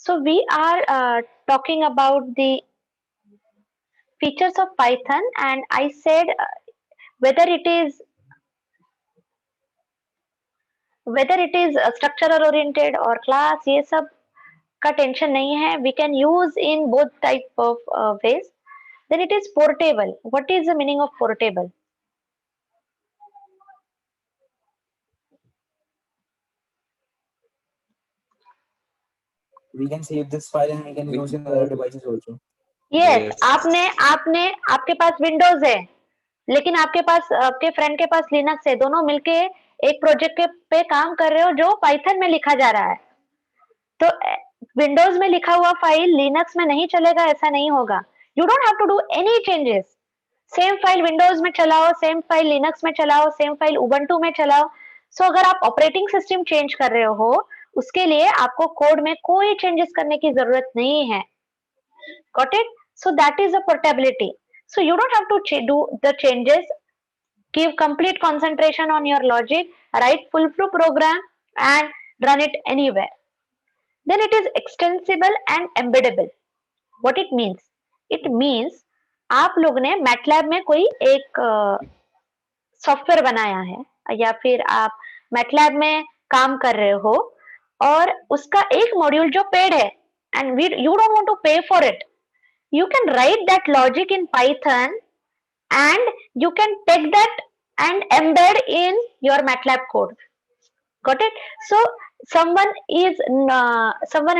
So we are talking about the features of Python, and I said whether it is structural oriented or class, ये सब का tension नहीं है. We can use in both type of ways. Then it is portable. What is the meaning of portable? We can save this file and we can use in other devices also. Yes, Yes. आपने आपके पास Windows है, लेकिन आपके पास आपके friend के पास Linux है. दोनों मिलके एक प्रोजेक्ट पे काम कर रहे हो जो पाइथन में लिखा जा रहा है. तो विंडोज में लिखा हुआ फाइल लिनक्स में नहीं चलेगा, ऐसा नहीं होगा. You don't have to do any changes. Same file Windows में चलाओ, सेम फाइल लिनक्स में चलाओ, सेम फाइल उबंटू में चलाओ. सो अगर आप ऑपरेटिंग सिस्टम चेंज कर रहे हो, उसके लिए आपको कोड में कोई चेंजेस करने की जरूरत नहीं है. Got it? So that is a portability. So you don't have to do the changes. Give complete concentration on your logic, write full flow program and run it anywhere. Then it is extensible and embeddable. What it means? It means आप लोग ने MATLAB में कोई एक software बनाया है, या फिर आप MATLAB में काम कर रहे हो और उसका एक मॉड्यूल जो पेड है, and you don't want to pay for it. You can write that logic in Python and you can take that and embed in your MATLAB code. Got it? So someone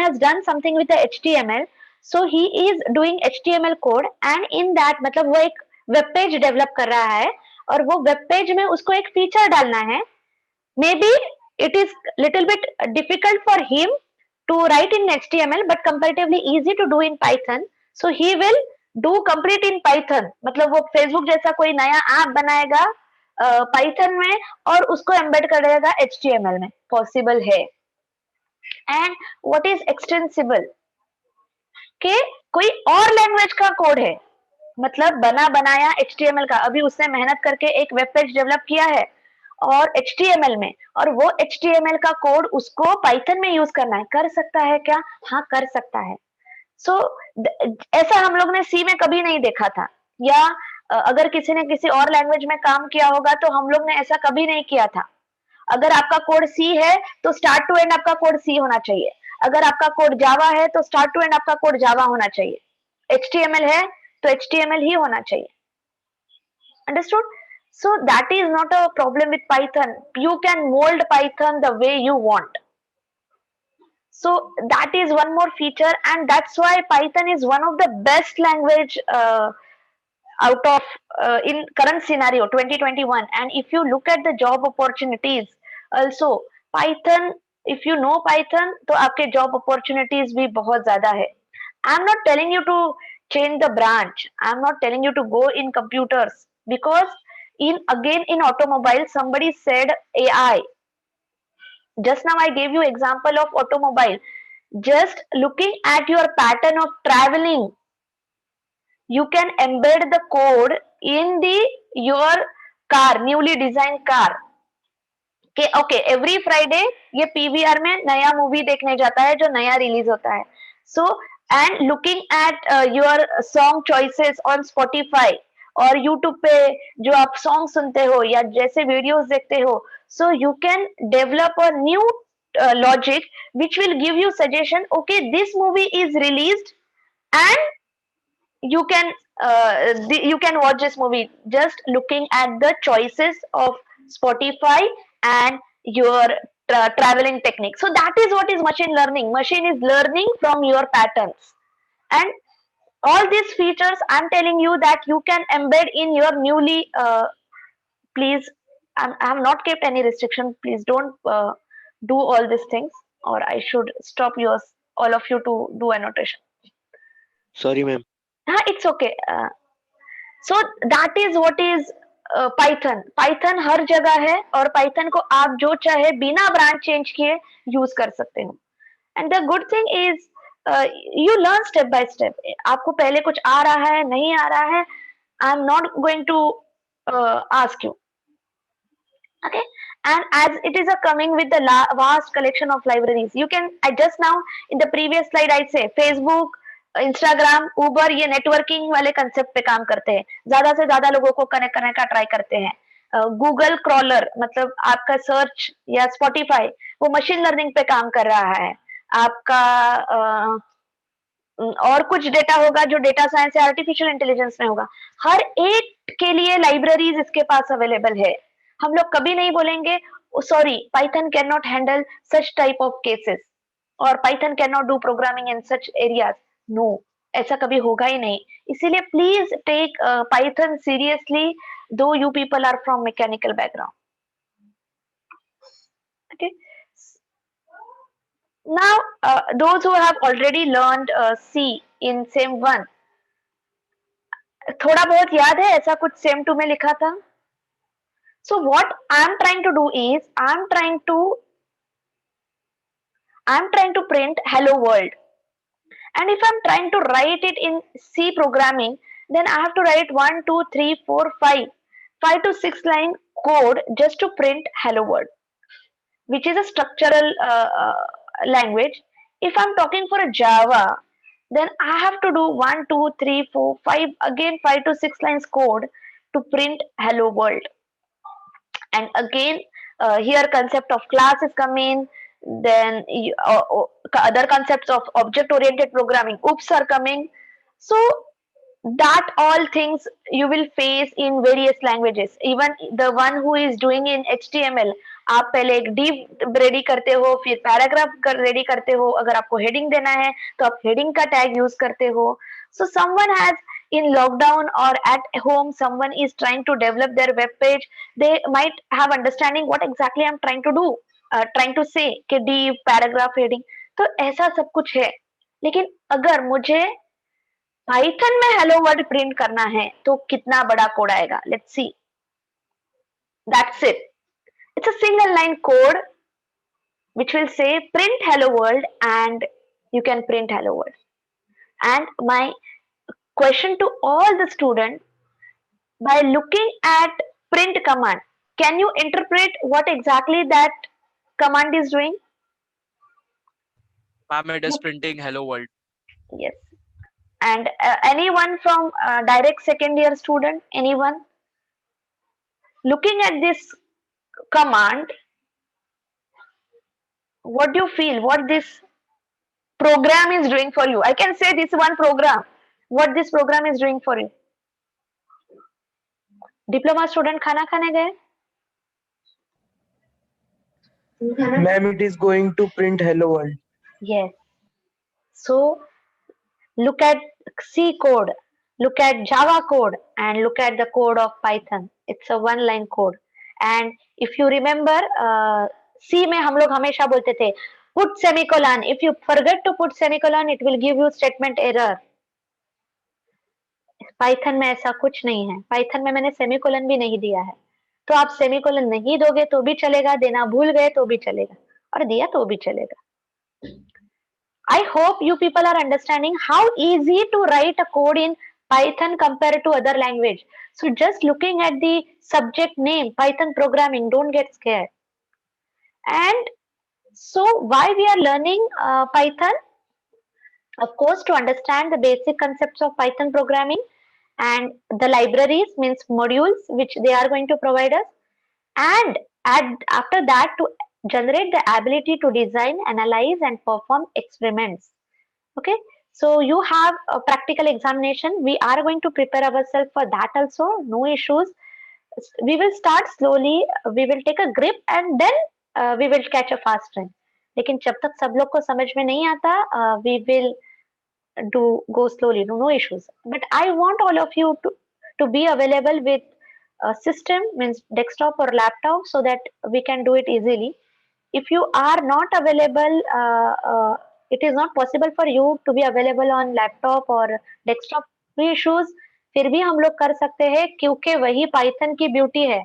has done something with the HTML. So he is doing HTML code and in that मतलब वो एक web page develop कर रहा है और वो web page में उसको एक फीचर डालना है. Maybe it is little bit difficult for him to write in HTML but comparatively easy to do in Python. So he will do complete in Python. मतलब वो Facebook जैसा कोई नया ऐप बनाएगा Python में और उसको embed कर देगा HTML में. Possible है. And what is extensible? कि कोई और लैंग्वेज का कोड है, मतलब बना बनाया HTML का, अभी उसने मेहनत करके एक वेब पेज डेवलप किया है और HTML में, और वो HTML का कोड उसको पाइथन में यूज करना है. कर सकता है क्या? हाँ, कर सकता है. सो ऐसा हम लोग ने सी में कभी नहीं देखा था, या अगर किसी ने किसी और लैंग्वेज में काम किया होगा तो हम लोग ने ऐसा कभी नहीं किया था. अगर आपका कोड सी है तो स्टार्ट टू एंड आपका कोड सी होना चाहिए. अगर आपका कोड जावा है तो स्टार्ट टू एंड आपका कोड जावा होना चाहिए. HTML है तो HTML ही होना चाहिए. Understood? So that is not a problem with Python. You can mold Python the way you want. So that is one more feature, and that's why Python is one of the best language out of in current scenario 2021. And if you look at the job opportunities, also Python, if you know Python, तो आपके job opportunities भी बहुत ज़्यादा है. I'm not telling you to change the branch. I'm not telling you to go in computers, because in automobile somebody said AI. Just now I gave you example of automobile. Just looking at your pattern of traveling, you can embed the code in the your car, newly designed car. कि okay every Friday ये PVR में नया movie देखने जाता है जो नया release होता है. So and looking at your song choices on Spotify और यूट्यूब पे जो आप सॉन्ग सुनते हो या जैसे वीडियोस देखते हो, so you can develop a new logic which will give you suggestion. Okay, this movie is released and you can watch this movie just looking at the choices of Spotify and your traveling technique. So that is what is machine learning. Machine is learning from your patterns, and all these features I'm telling you that you can embed in your newly please, I have not kept any restriction. Please don't do all these things, or I should stop yours, all of you, to do annotation. Sorry, ma'am. It's okay. So that is what is Python. Python हर जगह है और Python को आप जो चाहे बिना branch change किए use कर सकते हो. And the good thing is you learn step by step. आपको पहले कुछ आ रहा है नहीं आ रहा है, I'm not going to ask you. Okay, and as it is a coming with the vast collection of libraries, you can, I just now in the previous slide I say Facebook, Instagram, Uber, ये networking वाले concept पे काम करते हैं, ज्यादा से ज्यादा लोगों को कनेक्ट करने का ट्राई करते हैं. गूगल क्रॉलर मतलब आपका सर्च या स्पॉटिफाई वो मशीन लर्निंग पे काम कर रहा है. आपका और कुछ डेटा होगा जो डेटा साइंस या आर्टिफिशियल इंटेलिजेंस में होगा. हर एक के लिए लाइब्रेरीज इसके पास अवेलेबल है. हम लोग कभी नहीं बोलेंगे sorry Python can not handle such type of cases और Python can not do programming in such areas. No, ऐसा कभी होगा ही नहीं. इसीलिए please take Python seriously though you people are from mechanical background. Okay. Now, those who have already learned C in SEM 1, थोड़ा बहुत याद है ऐसा कुछ SEM 2 में लिखा था? So what I'm trying to do is I'm trying to print hello world, and if I'm trying to write it in C programming, then I have to write 1 2 3 4 5 to 6 line code just to print hello world, which is a structural language. If I'm talking for a Java, then I have to do 1 2 3 4 5 again 5 to 6 lines code to print hello world. And again here concept of class is coming, then other concepts of object oriented programming oops are coming. So that all things you will face in various languages. Even the one who is doing in HTML, आप पहले एक div ready करते हो, फिर paragraph ready करते हो, अगर आपको हेडिंग देना है तो आप हेडिंग का टैग यूज करते हो. So someone has in lockdown or at home someone is trying to develop their web page, they might have understanding what exactly I'm trying to do, trying to say कि div paragraph heading. तो ऐसा सब कुछ है. लेकिन अगर मुझे Python में हेलो वर्ल्ड प्रिंट करना है तो कितना बड़ा कोड आएगा? Let's see. That's it. It's a single line code which will say print hello world, and you can print hello world. And my question to all the students, by looking at print command, can you interpret what exactly that command is doing? Ma'am, it is printing hello world. Yes. And anyone from direct second year student, anyone looking at this command, what do you feel what this program is doing for you? I can say this one program, what this program is doing for you. Diploma student खाना खाने गए? Ma'am, it is going to print hello world. Yes. So look at C code, look at Java code, and look at the code of Python. It's a one line code. And if you remember, C में हम लोग हमेशा बोलते थे put semicolon. If you forget to put semicolon, it will give you statement error. Python में ऐसा कुछ नहीं है. पाइथन में मैंने सेमीकोलन भी नहीं दिया है. तो आप सेमीकोलन नहीं दोगे तो भी चलेगा, देना भूल गए तो भी चलेगा, और दिया तो भी चलेगा. I hope you people are understanding how easy to write a code in Python compared to other language. So just looking at the subject name, Python programming, don't get scared. And so why we are learning Python? Of course, to understand the basic concepts of Python programming, and the libraries means modules which they are going to provide us, and after that to generate the ability to design, analyze and perform experiments. Okay, so you have a practical examination. We are going to prepare ourselves for that also, no issues. We will start slowly, we will take a grip, and then we will catch a fast train. लेकिन जब तक सब लोग को समझ में नहीं आता, we will do go slowly, no issues. But I want all of you to be available with a system, means desktop or laptop, so that we can do it easily. If you are not available, it is not possible for you to be available on laptop or desktop, no issues. फिर भी हम लोग कर सकते हैं, क्योंकि वही Python की ब्यूटी है.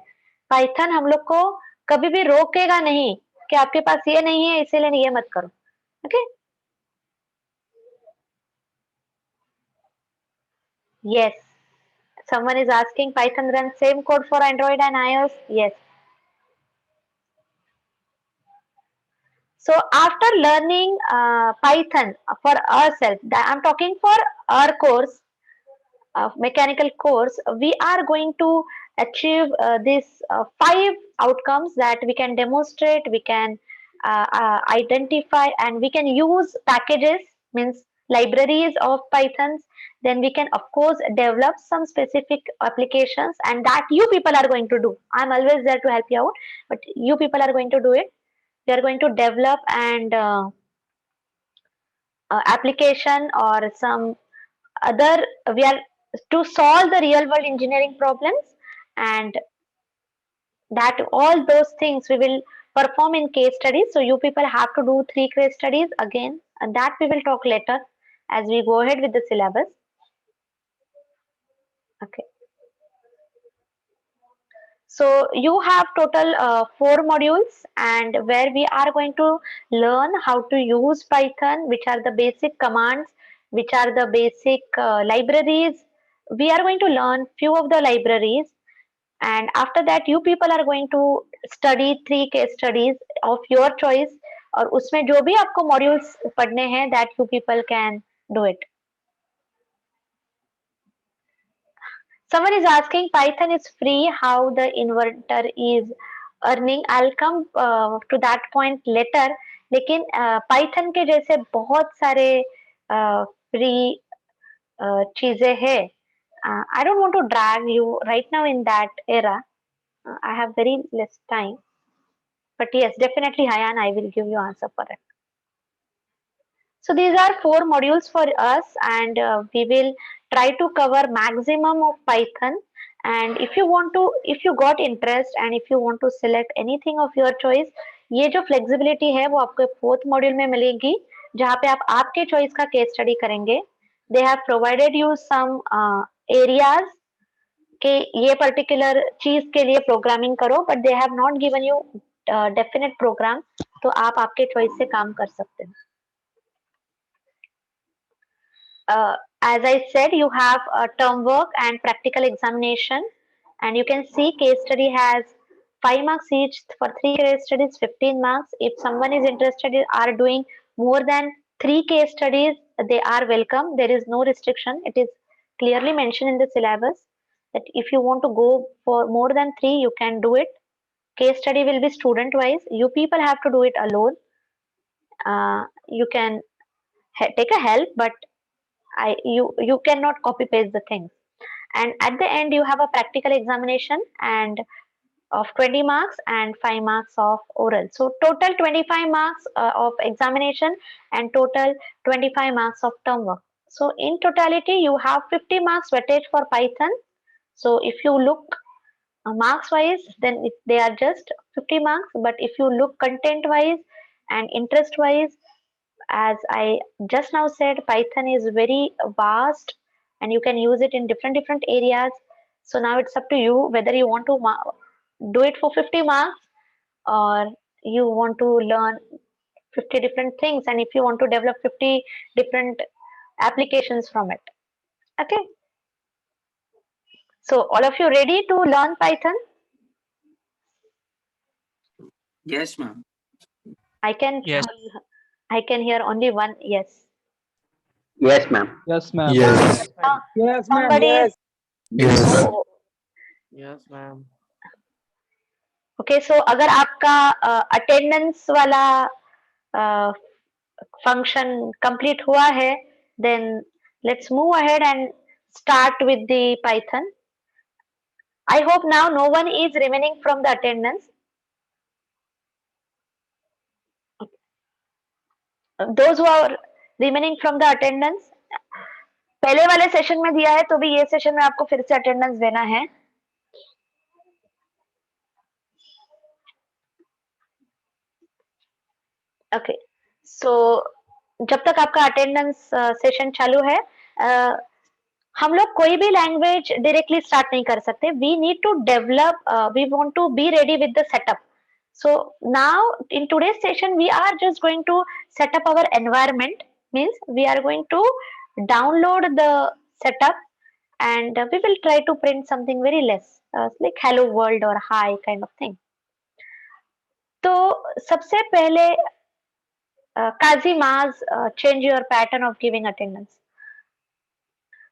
पाइथन हम लोग को कभी भी रोकेगा नहीं कि आपके पास ये नहीं है इसीलिए ये मत करो. Okay. Yes. Someone is asking Python runs same code for Android and iOS. Yes. So after learning Python for ourselves, I'm talking for our course, mechanical course, we are going to achieve these 5 outcomes that we can demonstrate, we can identify, and we can use packages, means libraries of Pythons. Then we can of course develop some specific applications, and that you people are going to do. I'm always there to help you out, but you people are going to do it. We are going to develop and application or some other, we are to solve the real world engineering problems, and that all those things we will perform in case studies. So you people have to do 3 case studies again, and that we will talk later as we go ahead with the syllabus. Okay, so you have total 4 modules, and where we are going to learn how to use Python, which are the basic commands, which are the basic libraries. We are going to learn few of the libraries, and after that you people are going to study 3 case studies of your choice, और उसमें जो भी आपको modules पढ़ने हैं, that you people can do it. Someone is asking, Python is free, how the inverter is earning? I'll come to that point later. लेकिन Python के जैसे बहुत सारे free चीजें हैं. I don't want to drag you right now in that era. I have very less time. But yes, definitely, Hayan, I will give you answer for it. So these are 4 modules for us, and we will try to cover maximum of Python. And if you want to, if you got interest and if you want to select anything of your choice, ये जो flexibility है वो आपको 4th module में मिलेगी, जहाँ पे आप आपके choice का case study करेंगे. They have provided you some areas कि ये particular चीज के लिए programming करो, but they have not given you definite program. तो आप आपके choice से काम कर सकते हैं. As I said, you have term work and practical examination, and you can see case study has 5 marks each. For 3 case studies, 15 marks. If someone is interested in are doing more than 3 case studies, they are welcome. There is no restriction. It is clearly mentioned in the syllabus that if you want to go for more than 3, you can do it. Case study will be student wise. You people have to do it alone. You can take a help, but you cannot copy paste the things. And at the end you have a practical examination and of 20 marks and 5 marks of oral. So total 25 marks of examination and total 25 marks of term work. So in totality you have 50 marks weightage for Python. So if you look marks wise, then they are just 50 marks, but if you look content wise and interest wise, as I just now said, Python is very vast and you can use it in different areas. So now it's up to you whether you want to do it for 50 marks or you want to learn 50 different things, and if you want to develop 50 different applications from it. Okay. So all of you ready to learn Python? Yes, ma'am. Yes. I can hear only one yes. Yes, ma'am. Yes, ma'am. Yes. Yes, ma'am. Somebody Yes. Yes. oh, Yes, ma'am. okay, so अगर आपका attendance वाला function complete हुआ है, then let's move ahead and start with the Python. I hope now no one is remaining from the attendance. Those who are remaining from the attendance, पहले वाले session में दिया है तो भी ये सेशन में आपको फिर से अटेंडेंस देना है. ओके, सो जब तक आपका अटेंडेंस सेशन चालू है, हम लोग कोई भी लैंग्वेज डायरेक्टली स्टार्ट नहीं कर सकते. We need to develop, we want to be ready with the setup. So now in today's session we are just going to set up our environment, means we are going to download the setup and we will try to print something very less like hello world or hi kind of thing. तो सबसे पहले Kazi Maz, change your pattern of giving attendance.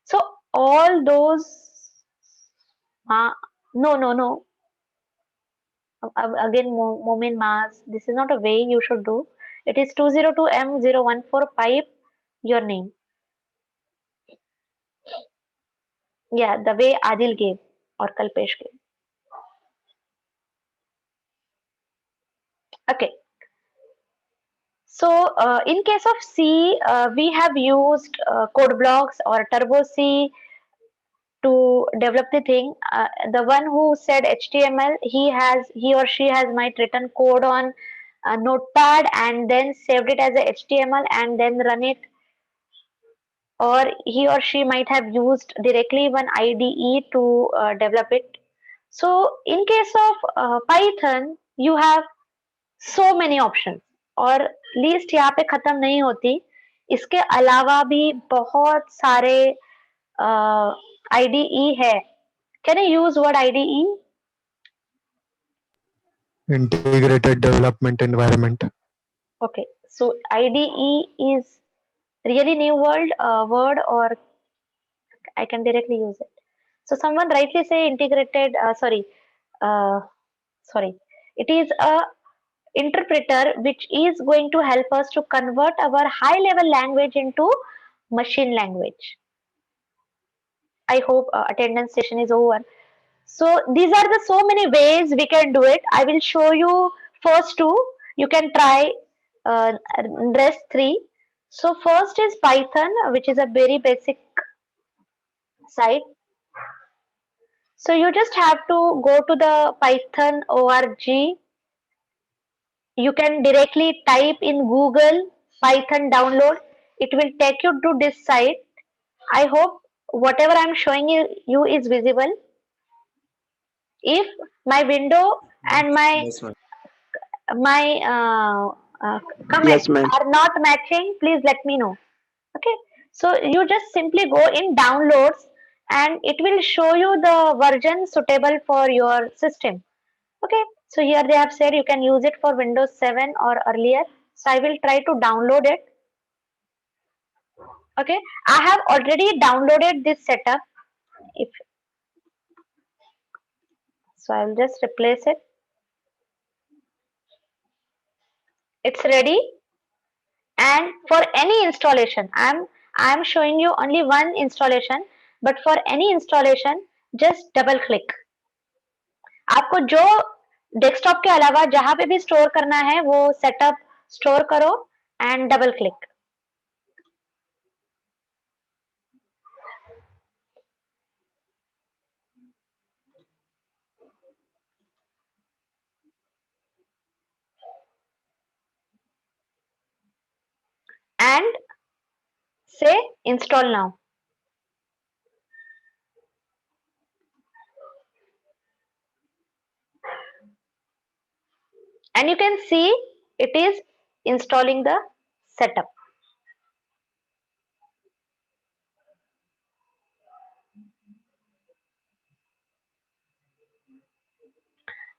So all those, no. Again, Momin Maz, this is not a way you should do. It is 202M014 pipe your name. Yeah, the way Adil gave or Kalpesh gave. Okay. So in case of C, we have used code blocks or Turbo C to develop the thing. The one who said HTML, he or she has might written code on Notepad and then saved it as a HTML and then run it, or he or she might have used directly one IDE to develop it. So in case of Python, you have so many options और list यहाँ पे खत्म नहीं होती. इसके अलावा भी बहुत सारे IDE है. Can I use word IDE? Integrated Development Environment. Okay, so IDE is really new word or I can directly use it. So someone rightly say integrated. Sorry. It is a interpreter which is going to help us to convert our high level language into machine language. I hope attendance session is over. So these are the so many ways we can do it. I will show you first two. You can try rest three. So first is Python, which is a very basic site. So you just have to go to the Python org. You can directly type in Google Python download. It will take you to this site. I hope whatever I'm showing you is visible. If my window and my Yes, ma'am. comments Yes, ma'am. are not matching, please let me know. Okay, so you just simply go in downloads and it will show you the version suitable for your system. Okay, so here they have said you can use it for Windows 7 or earlier. So I will try to download it. Okay, I have already downloaded this setup. If so, I will just replace it. It's ready. And for any installation, I'm showing you only one installation, but for any installation, just double click. आपको जो desktop के अलावा जहां पे भी store करना है वो सेटअप स्टोर करो and double click. And say install now. And you can see it is installing the setup.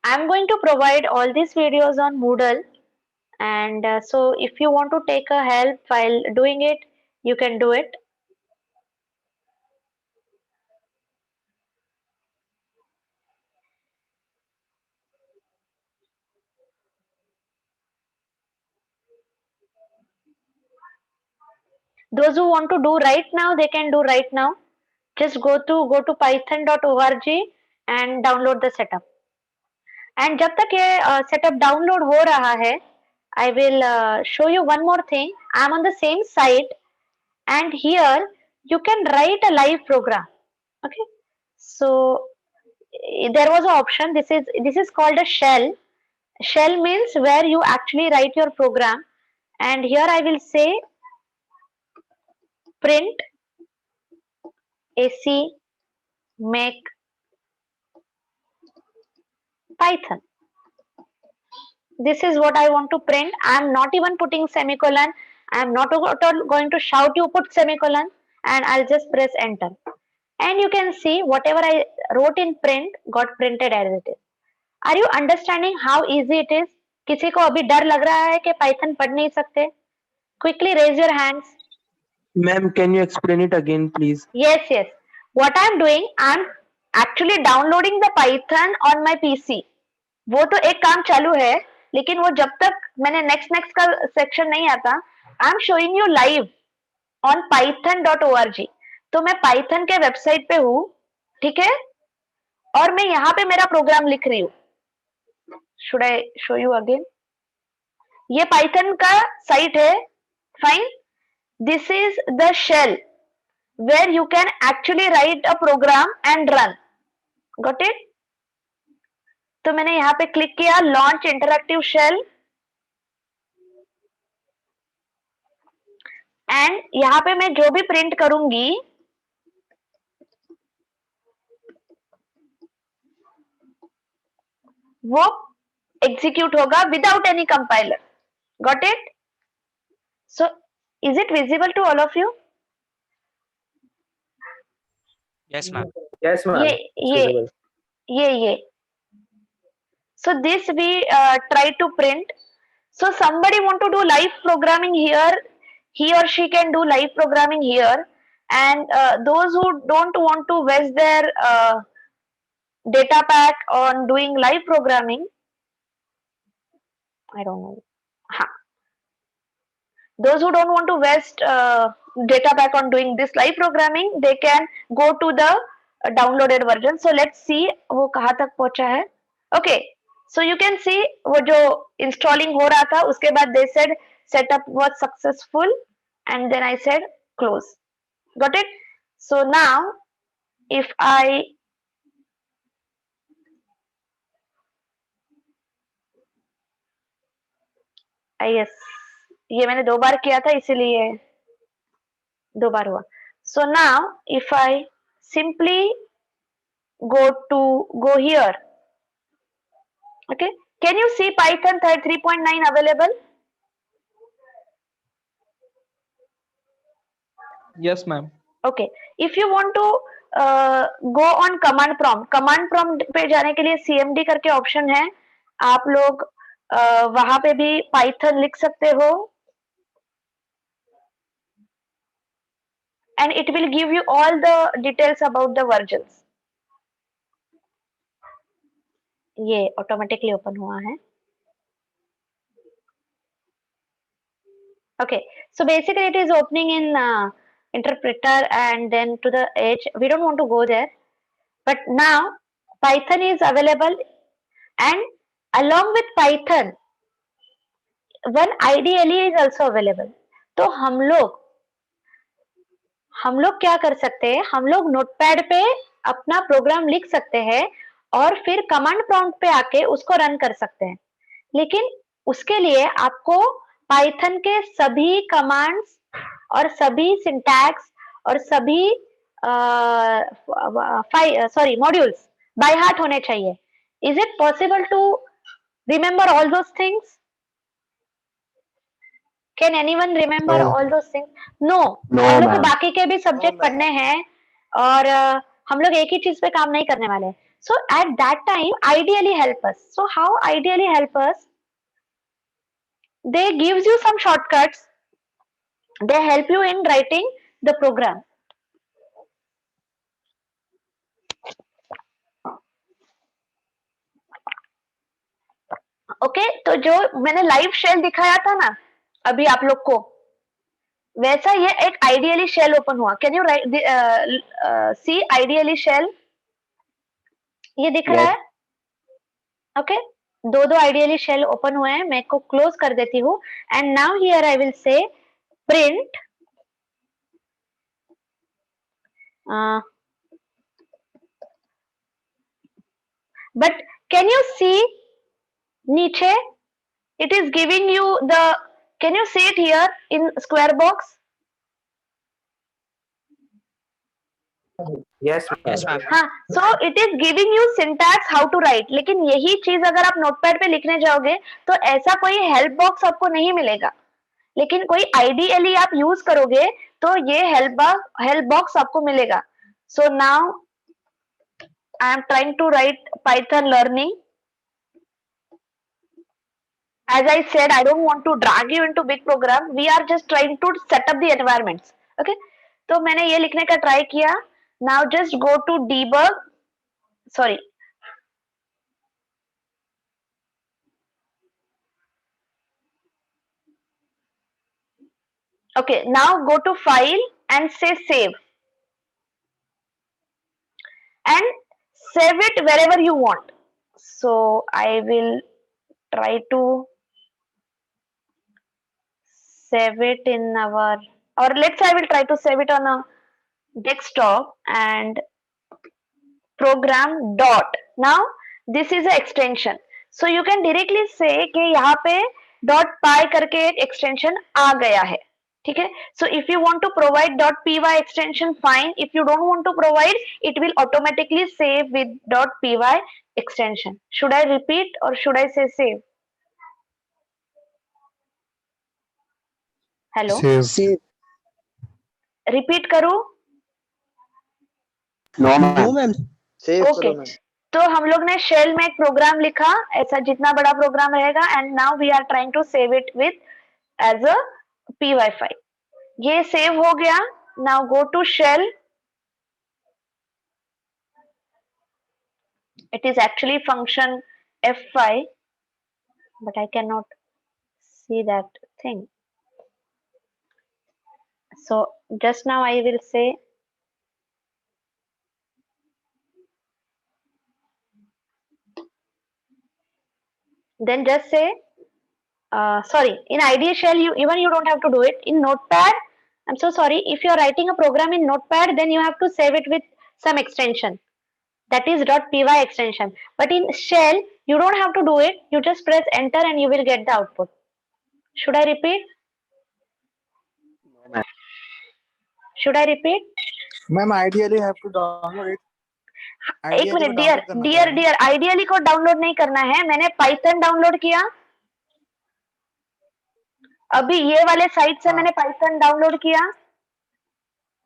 I'm going to provide all these videos on Moodle, and so if you want to take a help while doing it, you can do it. Those who want to do right now, they can do right now. Just go to python.org and download the setup. And जब तक ये setup download हो रहा है, I will show you one more thing. I'm on the same site, and here you can write a live program. Okay, so there was an option. This is called a shell. Shell means where you actually write your program, and here I will say print AC make Python. This is what I want to print. I am not even putting semicolon. I am not going to shout you put semicolon, and I'll just press enter. And you can see whatever I wrote in print got printed as it is. Are you understanding how easy it is? किसी को अभी डर लग रहा है कि Python पढ़ नहीं सकते? Quickly raise your hands. Ma'am, can you explain it again, please? Yes, yes. What I'm doing, I'm actually downloading the Python on my PC. वो तो एक काम चालू है, लेकिन वो जब तक मैंने नेक्स्ट का सेक्शन नहीं आता, I am showing you live on python.org. तो मैं पाइथन के वेबसाइट पे हूँ, ठीक है, और मैं यहाँ पे मेरा प्रोग्राम लिख रही हूँ. Should I show you again? ये पाइथन का साइट है. Fine. This is the shell where you can actually write a program and run. Got it? तो मैंने यहाँ पे क्लिक किया लॉन्च इंटरैक्टिव शेल, एंड यहाँ पे मैं जो भी प्रिंट करूंगी वो एग्जीक्यूट होगा without any compiler. Got it? So is it visible to all of you? Yes, ma'am. Yes, ma'am. ये so this we try to print. So somebody want to do live programming here, he or she can do live programming here, and those who don't want to waste their data pack on doing live programming, I don't know, those who don't want to waste data pack on doing this live programming, they can go to the downloaded version. So let's see वो कहाँ तक पहुंचा है. Okay, so you can see वो जो installing हो रहा था, उसके बाद they said setup was successful, and then I said close. Got it? So now if I yes, ये मैंने 2 बार किया था इसीलिए 2 बार हुआ. So now if I simply go here, okay, can you see Python 3.9 available? Yes, ma'am. Okay, if you want to go on command prompt पे जाने के लिए cmd करके ऑप्शन है, आप लोग वहां पे भी पाइथन लिख सकते हो, and it will give you all the details about the versions. ये ऑटोमेटिकली ओपन हुआ है. Okay, so basically it is opening in interpreter and then to the edge. We don't want to go there, but now Python is available, and along with Python one IDLE is also available. तो हम लोग क्या कर सकते हैं, हम लोग notepad पे अपना प्रोग्राम लिख सकते हैं और फिर कमांड प्रॉम्प्ट पे आके उसको रन कर सकते हैं. लेकिन उसके लिए आपको पाइथन के सभी कमांड्स और सभी सिंटैक्स और सभी मॉड्यूल्स बाय हार्ट होने चाहिए. Is it possible to remember all those things? Can anyone remember No. All those things? No. No, हम लोग को ma'am. बाकी के भी सब्जेक्ट पढ़ने हैं और हम लोग एक ही चीज पे काम नहीं करने वाले. So at that time ideally help us. So how ideally help us? They gives you some shortcuts. They help you in writing the program. Okay, तो जो मैंने लाइव शेल दिखाया था ना अभी आप लोग को, वैसा ये एक आइडियली शेल ओपन हुआ. Can you see IDLE shell? ये दिख रहा है? ओके, दो आइडियली शेल ओपन हुए हैं. मैं को क्लोज कर देती हूँ, and now here I will say print but can you see नीचे it is giving you the, can you see it here in square box? Yes, ma'am. Yes, ma'am. हाँ, so it is giving you syntax how to write. लेकिन यही चीज अगर आप notepad पे लिखने जाओगे तो ऐसा कोई हेल्प बॉक्स आपको नहीं मिलेगा. लेकिन कोई IDLE आप यूज करोगे तो ये हेल्प बॉक्स आपको मिलेगा. So now I am trying to write Python learning. As I said, I don't want to drag you into big program. We are just trying to set up the environments. Okay. तो मैंने ये लिखने का try किया. Now just go to debug. Sorry. Okay. Now go to file and say save. And save it wherever you want. So I will try to save it in our, or let's say I will try to save it on a desktop and program dot. Now this is an extension. So you can directly say कि यहाँ पे dot py करके एक extension आ गया है. ठीक है. So if you want to provide dot py extension, fine. If you don't want to provide, it will automatically save with dot py extension. Should I repeat or should I say save? Hello. Save. Repeat करूँ? No, ma'am. No, ma'am. Save Okay. करो, ma'am. तो हम लोग ने shell में एक programme लिखा, ऐसा जितना बड़ा प्रोग्राम रहेगा, and now we are trying to save it with as a py file. ये सेव हो गया. Now go to shell. It is actually function f5, but I cannot see that thing. So just now I will say then just say sorry, in IDE shell you don't have to do it. In Notepad, I'm so sorry, if you are writing a program in Notepad, then you have to save it with some extension, that is .py extension. But in shell you don't have to do it. You just press enter and you will get the output. Should I repeat? No, ma'am. Should I repeat? Ma'am, ideally have to download it. एक minute dear ideally को download नहीं करना है. मैंने Python download किया अभी, ये वाले साइट से मैंने पाइथन डाउनलोड किया.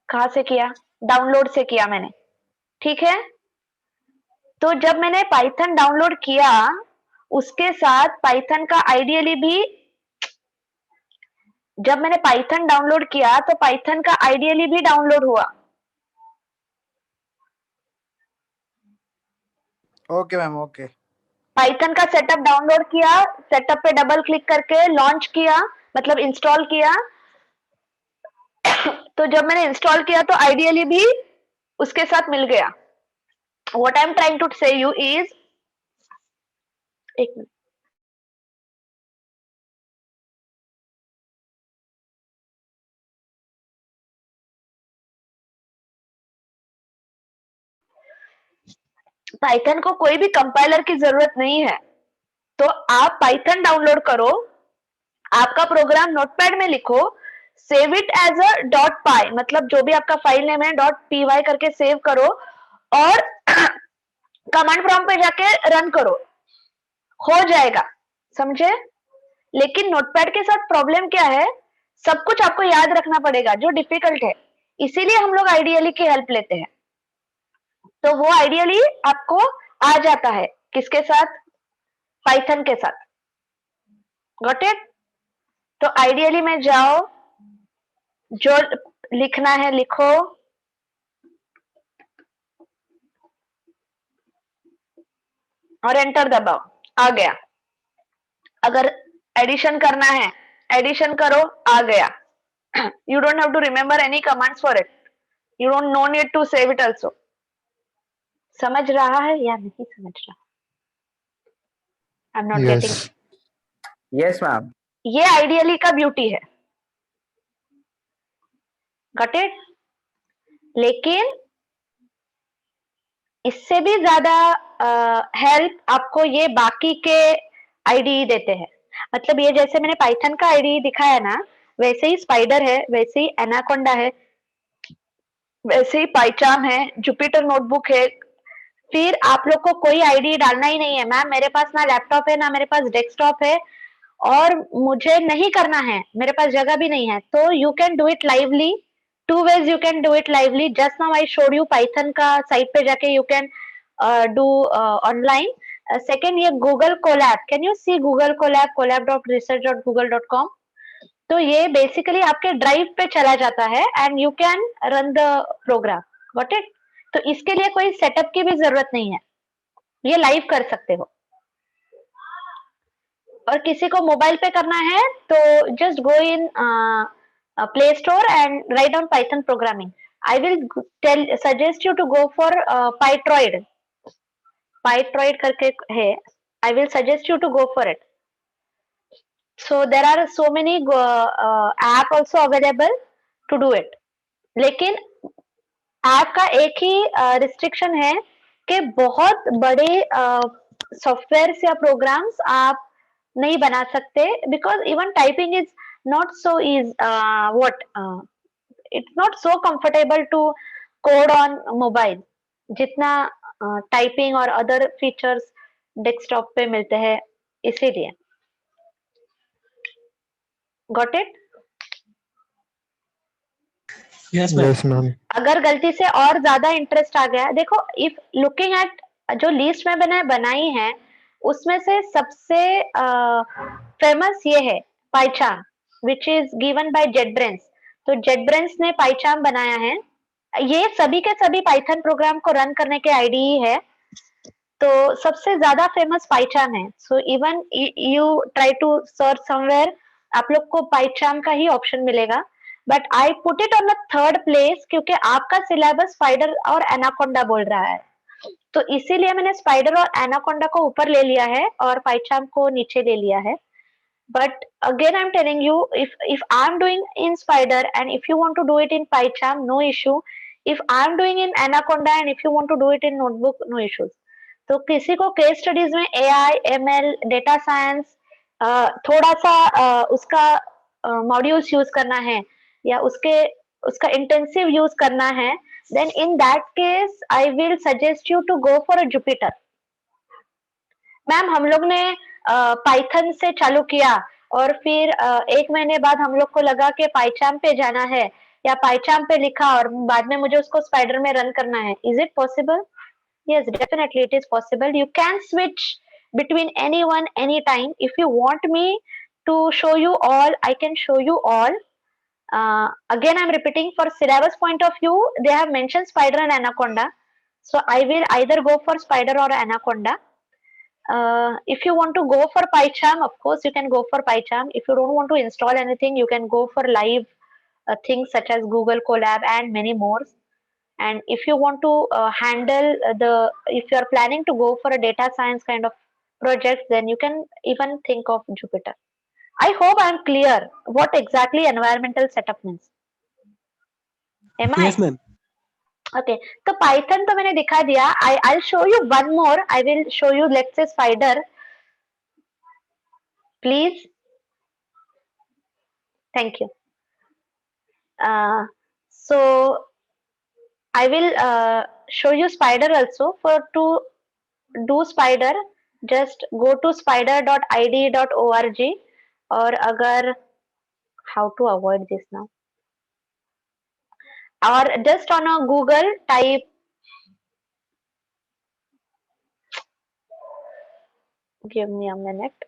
कहाँ से किया? डाउनलोड से किया मैंने. ठीक है. तो जब मैंने पाइथन डाउनलोड किया, उसके साथ पाइथन का आइडियली भी, जब मैंने पाइथन डाउनलोड किया तो पाइथन का आइडियली भी डाउनलोड हुआ. Okay ma'am, okay. पाइथन का सेटअप डाउनलोड किया, सेटअप पे डबल क्लिक करके लॉन्च किया, मतलब इंस्टॉल किया. तो जब मैंने इंस्टॉल किया तो आइडियली भी उसके साथ मिल गया. What I am trying to say you is, एक मिनट, पाइथन को कोई भी कंपाइलर की जरूरत नहीं है. तो आप पाइथन डाउनलोड करो, आपका प्रोग्राम नोटपैड में लिखो, save it as a dot py, मतलब जो भी आपका फाइल नेम है डॉट पी वाई करके सेव करो और कमांड प्रॉम्प्ट पे जाके रन करो, हो जाएगा. समझे? लेकिन नोटपैड के साथ प्रॉब्लम क्या है, सब कुछ आपको याद रखना पड़ेगा जो डिफिकल्ट है. इसीलिए हम लोग आइडियली की हेल्प लेते हैं. तो वो आइडियली आपको आ जाता है किसके साथ? पाइथन के साथ. Got it? तो आइडियली में जाओ, जो लिखना है लिखो, और एंटर दबाओ. आ गया. अगर एडिशन करना है एडिशन करो, आ गया. You don't have to remember any commands for it. You don't no need to save it also. समझ रहा है या नहीं समझ रहा? I am not getting. Yes, ma'am. ये आइडियली का ब्यूटी है. Got it? लेकिन इससे भी ज्यादा हेल्प आपको ये बाकी के आईडी देते हैं. मतलब ये जैसे मैंने पाइथन का आईडी दिखाया ना, वैसे ही स्पाइडर है, वैसे ही एनाकोंडा है, वैसे ही पाइचार्म है, जुपिटर नोटबुक है. फिर आप लोग को कोई आईडी डालना ही नहीं है. मैम मेरे पास ना लैपटॉप है ना मेरे पास डेस्कटॉप है और मुझे नहीं करना है, मेरे पास जगह भी नहीं है. तो you can do it lively. Two ways you can do it lively. Just now I showed you Python का साइट पे जाके you can do online. Second ये Google Colab, can you see Google Colab, collab.research.google.com। तो ये basically आपके drive पे चला जाता है and you can run the program, got it. तो इसके लिए कोई सेटअप की भी जरूरत नहीं है, ये लाइव कर सकते हो। और किसी को मोबाइल पे करना है तो just go in Play Store and write down Python programming. I will suggest you to go for Pydroid, Pydroid करके है, I will suggest you to go for it. So there are so many app also available to do it, लेकिन app का एक ही restriction है कि बहुत बड़े software या प्रोग्राम्स आप नहीं बना सकते, because even typing is not so is what it's not so comfortable to code on mobile जितना टाइपिंग और अदर फीचर्स डेस्कटॉप पे मिलते हैं, इसीलिए। Got it? Yes, ma'am. Yes, ma'am. अगर गलती से और ज्यादा इंटरेस्ट आ गया, देखो इफ लुकिंग एट जो लिस्ट में मैंने बनाई है उसमें से सबसे फेमस ये है पाइचार्म, विच इज गिवन बाय जेटब्रेन्स। तो जेटब्रेन्स ने पाइचार्म बनाया है, ये सभी के सभी पाइथन प्रोग्राम को रन करने के आईडीई है, तो सबसे ज्यादा फेमस पाइचार्म है। So even you try to search somewhere, आप लोग को पाइचार्म का ही ऑप्शन मिलेगा, but I put it on the third place क्योंकि आपका सिलेबस स्पाइडर और एनाकोंडा बोल रहा है, तो इसीलिए मैंने स्पाइडर और एनाकोंडा को ऊपर ले लिया है और पाइचार्म को नीचे ले लिया है। But again, I'm telling you, if I'm doing in Spider and if you want to do it in PyCharm, no issue. If I'm doing in Anaconda and if you want to do it in Notebook, no issues. तो किसी को case studies में AI, ML, data science थोड़ा सा उसका modules use करना है या उसका इंटेंसिव यूज करना है, then in that case I will suggest you to go for a Jupyter. Ma'am हम लोग ने पाइथन से चालू किया और फिर 1 महीने बाद हम लोग को लगा कि पाइचार्म पे जाना है या पाइचार्म पे लिखा और बाद में मुझे उसको स्पाइडर में रन करना है। Is it possible? Yes, definitely it is possible. You can switch between anyone, anytime. If you want me to show you all, I can show you all. Again, I'm repeating, for syllabus point of view, they have mentioned Spider and Anaconda. So I will either go for Spider or Anaconda. If you want to go for PyCharm, of course you can go for PyCharm. If you don't want to install anything, you can go for live things such as Google Colab and many more. And if you want to handle if you are planning to go for a data science kind of project, then you can even think of Jupyter. I hope I'm clear what exactly environmental setup means. Am I? Yes, ma'am. Okay, तो Python तो मैंने दिखा दिया. I'll show you one more. I will show you, let's say, Spider. Please. Thank you. So I will show you Spider also. To do Spider, just go to spider.ide.org, और अगर how to avoid this now, or just on a Google type, give me a minute,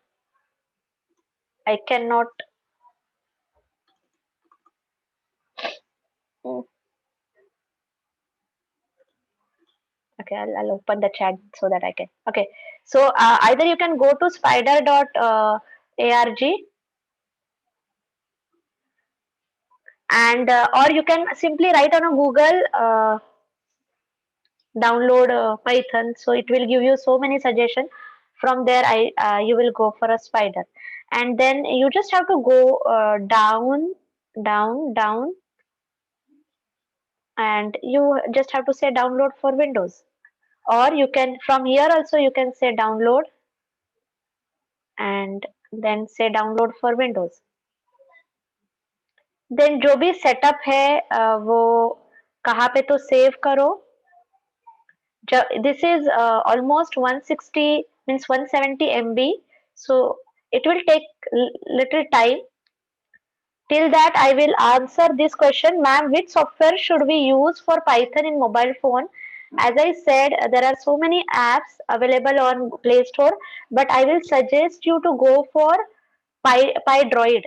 I cannot. Okay, I'll open the chat so that I can. Okay, so either you can go to spider.org and or you can simply write on a Google download Python, so it will give you so many suggestions. From there you will go for a Spider, and then you just have to go down, and you just have to say download for Windows, or you can from here also you can say download and then say download for Windows. Then जो भी setup है वो कहाँ पे तो save करो. This is almost 160 means 170 MB, so it will take little time. Till that I will answer this question, ma'am, which software should we use for Python in mobile phone As I said, there are so many apps available on Play Store, but I will suggest you to go for PyDroid,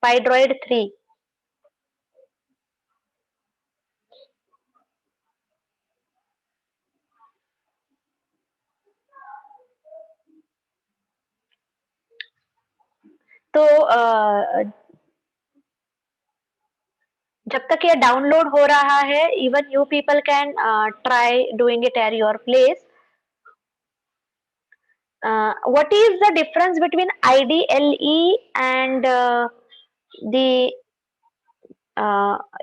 PyDroid 3. तो जब तक ये download हो रहा है, even you people can try doing it at your place. What is the difference between IDLE and the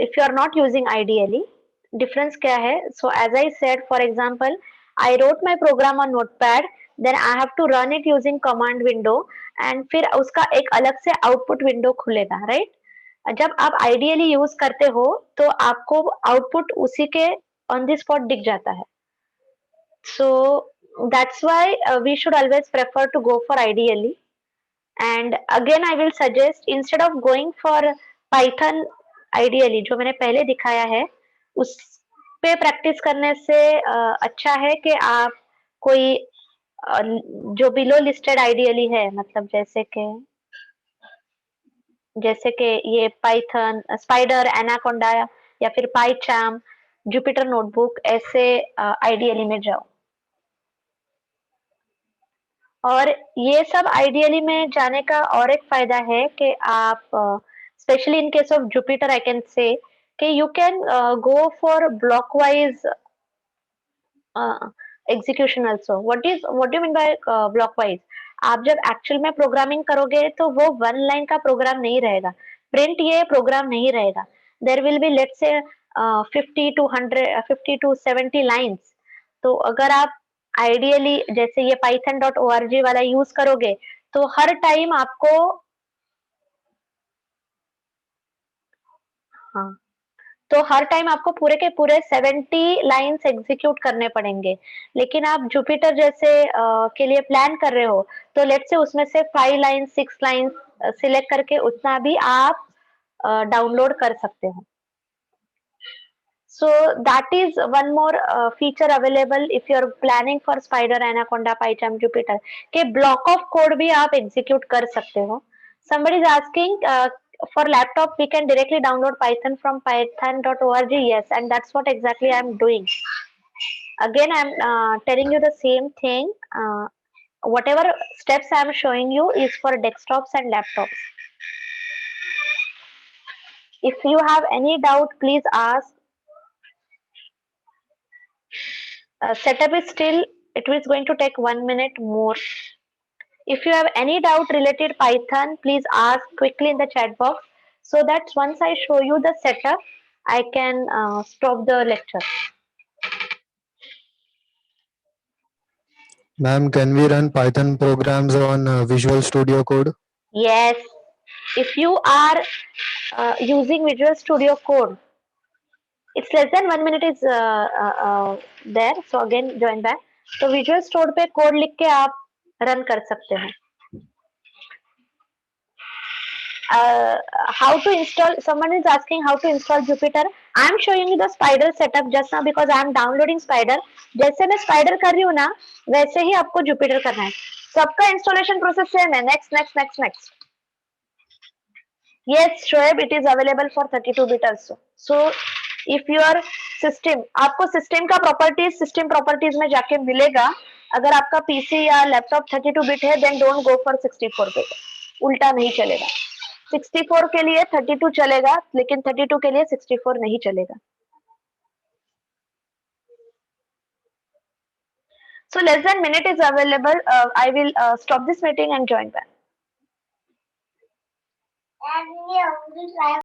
if you are not using IDLE? Difference क्या है? So as I said, for example, I wrote my program on Notepad, then I have to run it using command window, and फिर उसका एक अलग से output window खुलेगा, right? जब आप IDLE यूज करते हो तो आपको आउटपुट उसी के ऑन द स्पॉट दिख जाता है. So that's why we should always prefer to go for IDLE. And again I will suggest, instead of going for Python IDLE जो मैंने पहले दिखाया है, उस पे प्रैक्टिस करने से अच्छा है कि आप कोई जो बिलो लिस्टेड IDLE है, मतलब जैसे कि ये पाइथन, स्पाइडर, एनाकोंडा या फिर पाइचार्म, जुपिटर नोटबुक, ऐसे IDLE में जाओ. और ये सब IDLE में जाने का और एक फायदा है कि आप specially in case of Jupyter I can say कि you can go for block wise execution also. What do mean by block wise? आप जब एक्चुअल में प्रोग्रामिंग करोगे तो वो 1 लाइन का प्रोग्राम नहीं रहेगा, प्रिंट ये प्रोग्राम नहीं रहेगा. There will be let's say 50 to 70 lines. तो अगर आप आइडियली जैसे ये python.org वाला यूज करोगे तो हर टाइम आपको हाँ तो हर टाइम आपको पूरे के पूरे 70 लाइन्स एग्जीक्यूट करने पड़ेंगे. लेकिन आप जुपिटर जैसे के लिए प्लान कर रहे हो तो लेट्स से उसमें से 5 लाइन्स 6 लाइन्स सिलेक्ट करके उतना भी आप डाउनलोड कर सकते हो. So that is one more feature available if you are planning for Spider, Anaconda, PyCharm, Jupyter के block of code भी आप execute कर सकते हो. Somebody is asking for laptop we can directly download Python from python.org. Yes, and that's what exactly I am doing. Again, I am telling you the same thing. Whatever steps I am showing you is for desktops and laptops. If you have any doubt, please ask. Setup is still, it is going to take 1 minute more. If you have any doubt related Python, please ask quickly in the chat box so that once I show you the setup, I can stop the lecture. Ma'am, can we run Python programs on Visual Studio Code? Yes, if you are using Visual Studio Code, it's less than 1 minute is there. So again, join back. तो Visual Studio पे code लिख के आप run कर सकते हैं. How to install? Someone is asking how to install Jupyter. I am showing you the Spider setup just now because I am downloading Spider. जैसे मैं Spider कर रही हूँ ना, वैसे ही आपको Jupyter करना है. सबका installation process सेम है. Next. Yes, Shoaib, it is available for 32-bit also. So if your system, आपको system का properties, system properties में जाके मिलेगा. अगर आपका PC या laptop 32-bit है, then don't go for 64-bit. उल्टा नहीं चलेगा. 64 के लिए 32 चलेगा, लेकिन 32 के लिए 64 नहीं चलेगा. So less than minute is available. I will stop this meeting and join back.